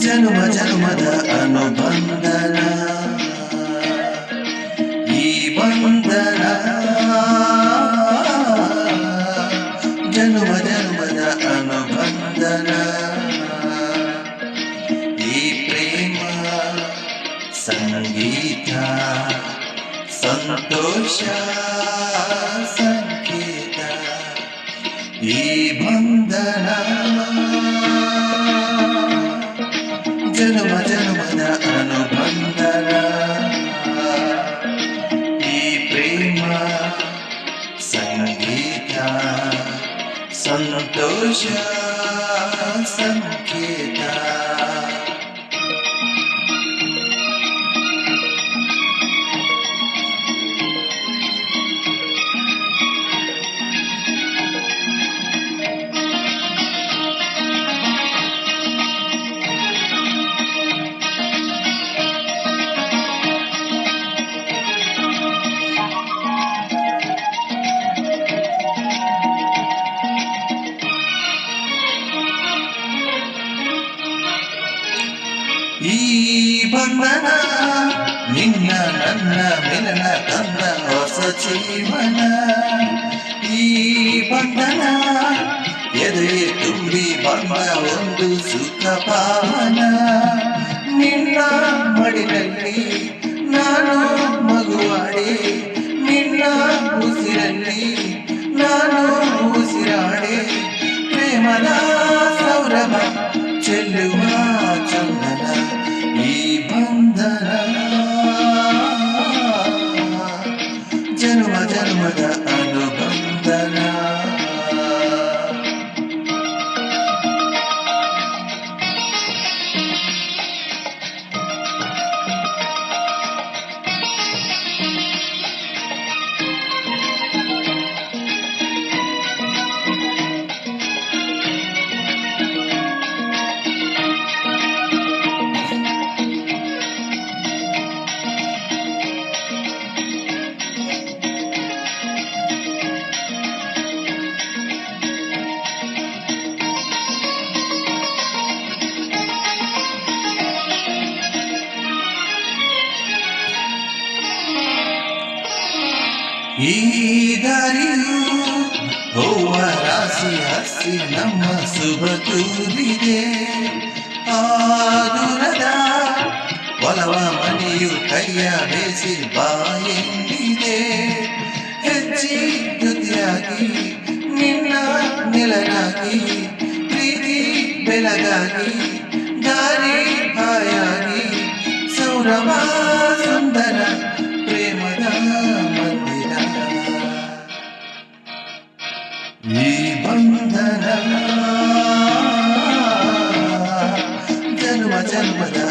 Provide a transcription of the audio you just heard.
ಜನುಮ ಜನುಮದ ಅನುಬಂಧನ ಈ ಬಂಧನ ಜನುಮ ಜನುಮದ ಅನುಬಂಧನ ಈ ಪ್ರೇಮ ಸಂಗೀತ ಸಂತೋಷ ಸಂಕೇತ ಈ ಬಂಧನ ಜನುಮ ಜನುಮದ ಅನುಬಂಧನ ಈ ಪ್ರೇಮ ಸಂಗೀತ ಸಂತೋಷ ಸಂಕೇತ ಈ ಬಂಧನ ನಿನ್ನ ನನ್ನ ಮಿಲನ ತಂದ ಹೊಸ ಜೀವನ ಈ ಬಂಧನ ಎದೆ ತುಂಬಿ ಬಂದ ಒಂದು ಸುಖ ಪಾವನ ನಿನ್ನ ಮಡಿಲಲ್ಲಿ ನಾನು ಮಗುವಾಡೆ ನಿನ್ನ ಉಸಿರಲ್ಲಿ ನಾನು ಉಸಿರಾಡೆ ಪ್ರೇಮದ ಸೌರಭ ಚೆಲ್ಲುವ ಚಂದನ ಈ ಬಂಧನ ಜನ್ಮ ಜನ್ಮದ ಅನುಬಂಧನ ಈ ದಾರಿಯು ಹೂವ ರಾಶಿ ಹಸಿ ನಮ್ಮ ಶುಭ ತೂರಿದೆ ಆ ದೂರದ ಒಲವ ಮನೆಯು ಕೈಯ ಬೇಸಿ ಬಾಯೆಂದಿದೆ ಹೆಚ್ಚಿ ಜೊತೆಯಾಗಿ ನಿನ್ನ ನೆಲನಾಗಿ ಪ್ರೀತಿ ಬೆಳಗಾಗಿ ದಾರಿ ಹಾಯಾಗಿ ಸೌರಭ ಸುಂದರ ಪ್ರೇಮದ ಮಂದಿರ ಈ ಬಂಧನ ಜನ್ಮ ಜನ್ಮದ